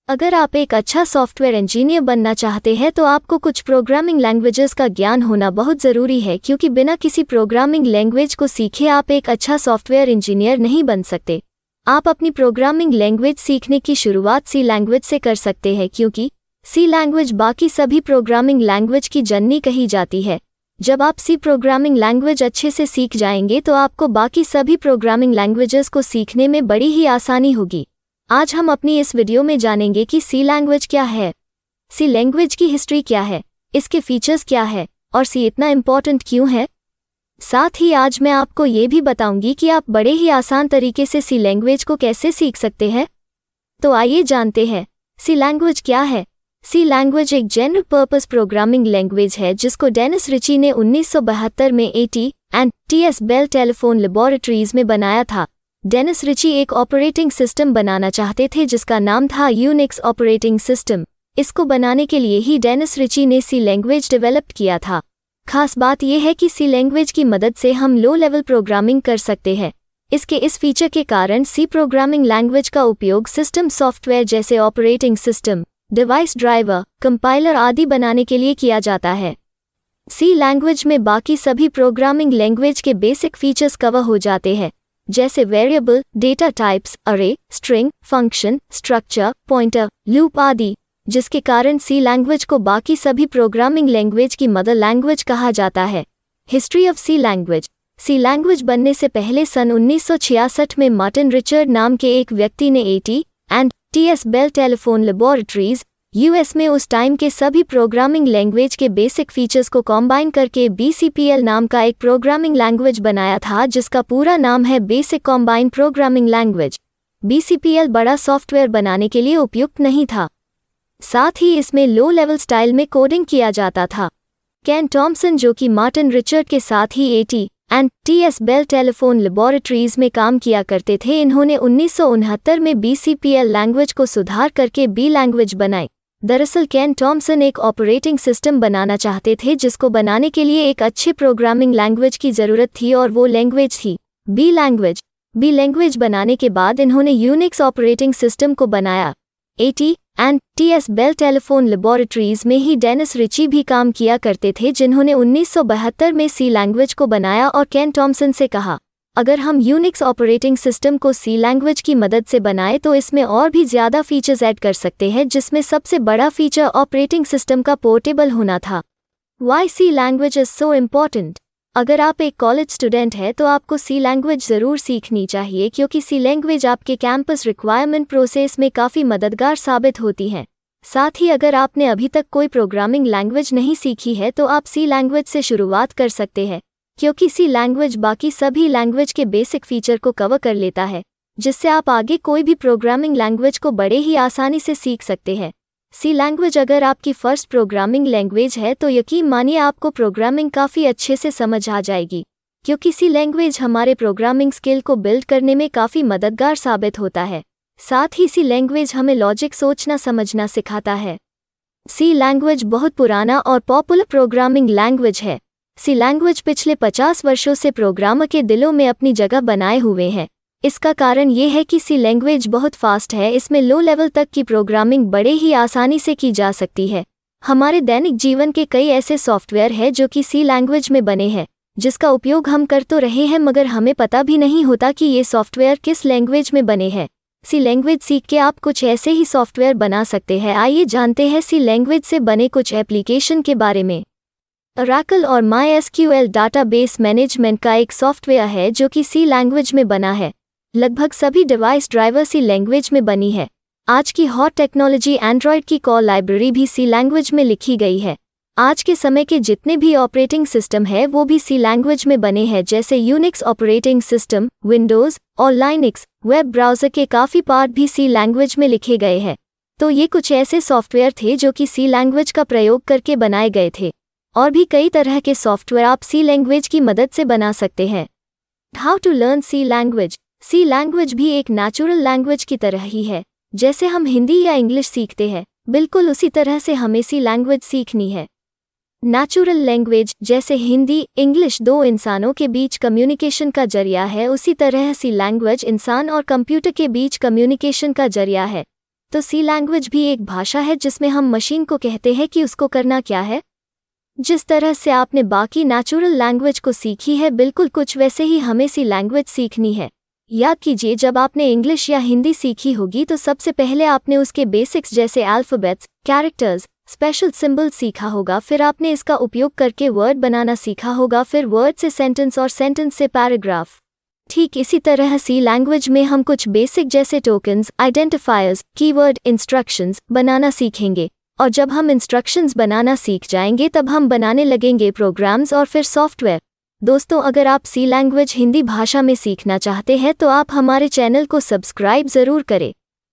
अगर आप एक अच्छा सॉफ्टवेयर इंजीनियर बनना चाहते हैं तो आपको कुछ प्रोग्रामिंग लैंग्वेजेस का ज्ञान होना बहुत ज़रूरी है, क्योंकि बिना किसी प्रोग्रामिंग लैंग्वेज को सीखे आप एक अच्छा सॉफ्टवेयर इंजीनियर नहीं बन सकते। आप अपनी प्रोग्रामिंग लैंग्वेज सीखने की शुरुआत सी लैंग्वेज से कर सकते हैं, क्योंकि सी लैंग्वेज बाकी सभी प्रोग्रामिंग लैंग्वेज की जननी कही जाती है। जब आप सी प्रोग्रामिंग लैंग्वेज अच्छे से सीख जाएंगे तो आपको बाकी सभी प्रोग्रामिंग लैंग्वेजेस को सीखने में बड़ी ही आसानी होगी। आज हम अपनी इस वीडियो में जानेंगे कि सी लैंग्वेज क्या है, सी लैंग्वेज की हिस्ट्री क्या है, इसके फीचर्स क्या है और सी इतना इम्पॉर्टेंट क्यों है। साथ ही आज मैं आपको ये भी बताऊंगी कि आप बड़े ही आसान तरीके से सी लैंग्वेज को कैसे सीख सकते हैं। तो आइए जानते हैं सी लैंग्वेज क्या है। सी लैंग्वेज एक जनरल पर्पस प्रोग्रामिंग लैंग्वेज है जिसको डेनिस रिची ने 1972 में AT&TS बेल टेलीफोन लेबोरेटरीज में बनाया था। डेनिस रिची एक ऑपरेटिंग सिस्टम बनाना चाहते थे जिसका नाम था यूनिक्स ऑपरेटिंग सिस्टम। इसको बनाने के लिए ही डेनिस रिची ने सी लैंग्वेज डेवलप किया था। खास बात यह है कि सी लैंग्वेज की मदद से हम लो लेवल प्रोग्रामिंग कर सकते हैं। इसके इस फीचर के कारण सी प्रोग्रामिंग लैंग्वेज का उपयोग सिस्टम सॉफ्टवेयर जैसे operating system, device driver, compiler आदि बनाने के लिए किया जाता है। सी लैंग्वेज में बाकी सभी प्रोग्रामिंग लैंग्वेज के बेसिक फीचर्स कवर हो जाते हैं, जैसे variable, data types, array, string, function, structure, pointer, loop आदि, जिसके कारण सी लैंग्वेज को बाकी सभी प्रोग्रामिंग लैंग्वेज की मदर लैंग्वेज कहा जाता है। History of C language. C language बनने से पहले सन 1966 में मार्टिन रिचर्ड नाम के एक व्यक्ति ने AT&TS bell telephone laboratories US में उस टाइम के सभी प्रोग्रामिंग लैंग्वेज के बेसिक फीचर्स को कॉम्बाइन करके BCPL नाम का एक प्रोग्रामिंग लैंग्वेज बनाया था, जिसका पूरा नाम है basic combine programming language. BCPL बड़ा सॉफ्टवेयर बनाने के लिए उपयुक्त नहीं था, साथ ही इसमें लो लेवल स्टाइल में कोडिंग किया जाता था। केन टॉमसन, जो कि मार्टिन रिचर्ड के साथ ही AT&TS बेल टेलीफोन लेबोरेटरीज में काम किया करते थे, इन्होंने 1969 में BCPL लैंग्वेज को सुधार करके B लैंग्वेज बनाई। दरअसल केन टॉमसन एक ऑपरेटिंग सिस्टम बनाना चाहते थे जिसको बनाने के लिए एक अच्छे प्रोग्रामिंग लैंग्वेज की ज़रूरत थी, और वो लैंग्वेज थी B लैंग्वेज। B लैंग्वेज बनाने के बाद इन्होंने यूनिक्स ऑपरेटिंग सिस्टम को बनाया। AT&TS बेल टेलीफोन लेबोरेटरीज में ही डेनिस रिची भी काम किया करते थे, जिन्होंने 1972 में सी लैंग्वेज को बनाया और केन टॉमसन से कहा, अगर हम यूनिक्स ऑपरेटिंग सिस्टम को सी लैंग्वेज की मदद से बनाए तो इसमें और भी ज़्यादा फीचर्स ऐड कर सकते हैं, जिसमें सबसे बड़ा फीचर ऑपरेटिंग सिस्टम का पोर्टेबल होना था। Why C language is so important. अगर आप एक कॉलेज स्टूडेंट हैं तो आपको सी लैंग्वेज ज़रूर सीखनी चाहिए, क्योंकि सी लैंग्वेज आपके कैंपस रिक्वायरमेंट प्रोसेस में काफ़ी मददगार साबित होती है। साथ ही अगर आपने अभी तक कोई प्रोग्रामिंग लैंग्वेज नहीं सीखी है तो आप सी लैंग्वेज से शुरुआत कर सकते हैं, क्योंकि सी लैंग्वेज बाकी सभी लैंग्वेज के बेसिक फीचर को कवर कर लेता है, जिससे आप आगे कोई भी प्रोग्रामिंग लैंग्वेज को बड़े ही आसानी से सीख सकते हैं। सी लैंग्वेज अगर आपकी फर्स्ट प्रोग्रामिंग लैंग्वेज है तो यकीन मानिए आपको प्रोग्रामिंग काफ़ी अच्छे से समझ आ जाएगी, क्योंकि सी लैंग्वेज हमारे प्रोग्रामिंग स्किल को बिल्ड करने में काफ़ी मददगार साबित होता है। साथ ही सी लैंग्वेज हमें लॉजिक सोचना समझना सिखाता है। सी लैंग्वेज बहुत पुराना और पॉपुलर प्रोग्रामिंग लैंग्वेज है। सी लैंग्वेज पिछले 50 वर्षों से प्रोग्रामर के दिलों में अपनी जगह बनाए हुए हैं। इसका कारण ये है कि सी लैंग्वेज बहुत फास्ट है, इसमें लो लेवल तक की प्रोग्रामिंग बड़े ही आसानी से की जा सकती है। हमारे दैनिक जीवन के कई ऐसे सॉफ्टवेयर हैं जो कि सी लैंग्वेज में बने हैं, जिसका उपयोग हम कर तो रहे हैं मगर हमें पता भी नहीं होता कि ये सॉफ्टवेयर किस लैंग्वेज में बने हैं। सी लैंग्वेज सीख के आप कुछ ऐसे ही सॉफ्टवेयर बना सकते हैं। आइए जानते हैं सी लैंग्वेज से बने कुछ एप्लीकेशन के बारे में। Oracle और MySQL डाटाबेस मैनेजमेंट का एक सॉफ्टवेयर है जो कि सी लैंग्वेज में बना है। लगभग सभी डिवाइस ड्राइवर सी लैंग्वेज में बनी है। आज की हॉट टेक्नोलॉजी एंड्रॉयड की कॉल लाइब्रेरी भी सी लैंग्वेज में लिखी गई है। आज के समय के जितने भी ऑपरेटिंग सिस्टम है वो भी सी लैंग्वेज में बने हैं, जैसे यूनिक्स ऑपरेटिंग सिस्टम, विंडोज़ और लाइनक्स। वेब ब्राउज़र के काफ़ी पार्ट भी सी लैंग्वेज में लिखे गए हैं। तो ये कुछ ऐसे सॉफ्टवेयर थे जो कि सी लैंग्वेज का प्रयोग करके बनाए गए थे। और भी कई तरह के सॉफ्टवेयर आप सी लैंग्वेज की मदद से बना सकते हैं। How to learn C language. C language भी एक नेचुरल लैंग्वेज की तरह ही है। जैसे हम हिंदी या इंग्लिश सीखते हैं, बिल्कुल उसी तरह से हमें सी लैंग्वेज सीखनी है। नेचुरल लैंग्वेज जैसे हिंदी, इंग्लिश दो इंसानों के बीच कम्युनिकेशन का जरिया है, उसी तरह सी लैंग्वेज इंसान और कंप्यूटर के बीच कम्युनिकेशन का जरिया है। तो सी लैंग्वेज भी एक भाषा है जिसमें हम मशीन को कहते हैं कि उसको करना क्या है। जिस तरह से आपने बाकी नेचुरल लैंग्वेज को सीखी है, बिल्कुल कुछ वैसे ही हमें सी लैंग्वेज सीखनी है। याद कीजिए, जब आपने इंग्लिश या हिंदी सीखी होगी तो सबसे पहले आपने उसके बेसिक्स जैसे अल्फ़ाबेट्स, कैरेक्टर्स, स्पेशल सिंबल्स सीखा होगा। फिर आपने इसका उपयोग करके वर्ड बनाना सीखा होगा, फिर वर्ड से सेंटेंस और सेंटेंस से पैराग्राफ। ठीक इसी तरह सी लैंग्वेज में हम कुछ बेसिक जैसे टोकन्स, आइडेंटिफायर्स, कीवर्ड, इंस्ट्रक्शंस बनाना सीखेंगे। और जब हम इंस्ट्रक्शंस बनाना सीख जाएंगे तब हम बनाने लगेंगे प्रोग्राम्स और फिर सॉफ्टवेयर। दोस्तों, अगर आप सी लैंग्वेज हिंदी भाषा में सीखना चाहते हैं तो आप हमारे चैनल को सब्सक्राइब ज़रूर करें,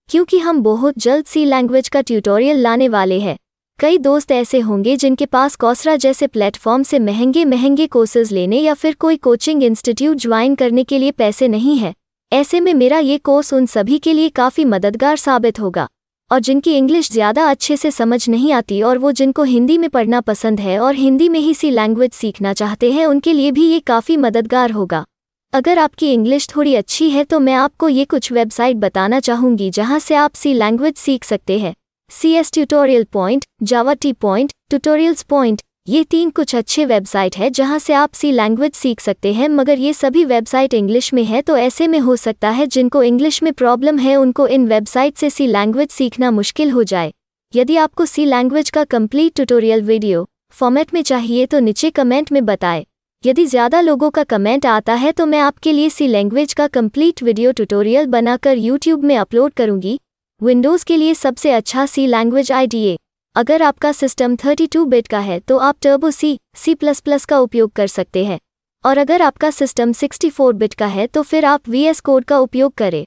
क्योंकि हम बहुत जल्द सी लैंग्वेज का ट्यूटोरियल लाने वाले हैं। कई दोस्त ऐसे होंगे जिनके पास कौसरा जैसे प्लेटफॉर्म से महंगे कोर्सेज लेने या फिर कोई कोचिंग इंस्टीट्यूट ज्वाइन करने के लिए पैसे नहीं है। ऐसे में मेरा ये कोर्स उन सभी के लिए काफ़ी मददगार साबित होगा। और जिनकी इंग्लिश ज़्यादा अच्छे से समझ नहीं आती और वो जिनको हिंदी में पढ़ना पसंद है और हिंदी में ही सी लैंग्वेज सीखना चाहते हैं, उनके लिए भी ये काफ़ी मददगार होगा। अगर आपकी इंग्लिश थोड़ी अच्छी है तो मैं आपको ये कुछ वेबसाइट बताना चाहूँगी जहाँ से आप सी लैंग्वेज सीख सकते हैं। CS ट्यूटोरियल पॉइंट, जावा टी पॉइंट, ट्यूटोरियल्स पॉइंट, ये 3 कुछ अच्छे वेबसाइट है जहाँ से आप सी लैंग्वेज सीख सकते हैं। मगर ये सभी वेबसाइट इंग्लिश में है, तो ऐसे में हो सकता है जिनको इंग्लिश में प्रॉब्लम है उनको इन वेबसाइट से सी लैंग्वेज सीखना मुश्किल हो जाए। यदि आपको सी लैंग्वेज का कंप्लीट ट्यूटोरियल वीडियो फॉर्मेट में चाहिए तो नीचे कमेंट में बताएं। यदि ज़्यादा लोगों का कमेंट आता है तो मैं आपके लिए सी लैंग्वेज का कंप्लीट वीडियो ट्यूटोरियल बनाकर यूट्यूब में अपलोड करूँगी। विंडोज़ के लिए सबसे अच्छा सी लैंग्वेज IDE। अगर आपका सिस्टम 32 बिट का है तो आप टर्बो C++ का उपयोग कर सकते हैं, और अगर आपका सिस्टम 64 बिट का है तो फिर आप VS कोड का उपयोग करें।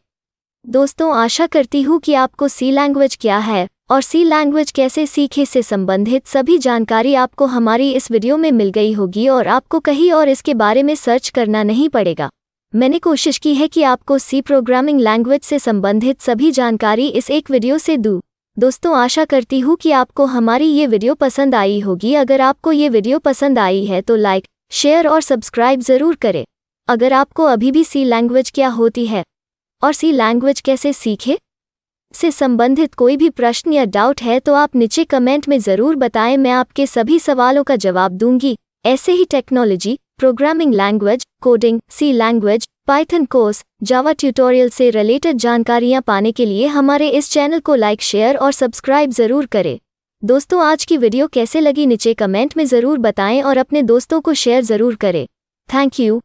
दोस्तों, आशा करती हूँ कि आपको सी लैंग्वेज क्या है और सी लैंग्वेज कैसे सीखे से संबंधित सभी जानकारी आपको हमारी इस वीडियो में मिल गई होगी और आपको कहीं और इसके बारे में सर्च करना नहीं पड़ेगा। मैंने कोशिश की है कि आपको सी प्रोग्रामिंग लैंग्वेज से संबंधित सभी जानकारी इस एक वीडियो से दूँ। दोस्तों, आशा करती हूँ कि आपको हमारी ये वीडियो पसंद आई होगी। अगर आपको ये वीडियो पसंद आई है तो लाइक, शेयर और सब्सक्राइब ज़रूर करें। अगर आपको अभी भी सी लैंग्वेज क्या होती है और सी लैंग्वेज कैसे सीखे से संबंधित कोई भी प्रश्न या डाउट है तो आप नीचे कमेंट में ज़रूर बताएं। मैं आपके सभी सवालों का जवाब दूंगी। ऐसे ही टेक्नोलॉजी, प्रोग्रामिंग लैंग्वेज, कोडिंग, सी लैंग्वेज, पाइथन कोर्स, जावा ट्यूटोरियल से रिलेटेड जानकारियाँ पाने के लिए हमारे इस चैनल को लाइक, शेयर और सब्सक्राइब ज़रूर करें। दोस्तों, आज की वीडियो कैसे लगी नीचे कमेंट में ज़रूर बताएं और अपने दोस्तों को शेयर ज़रूर करें। Thank you.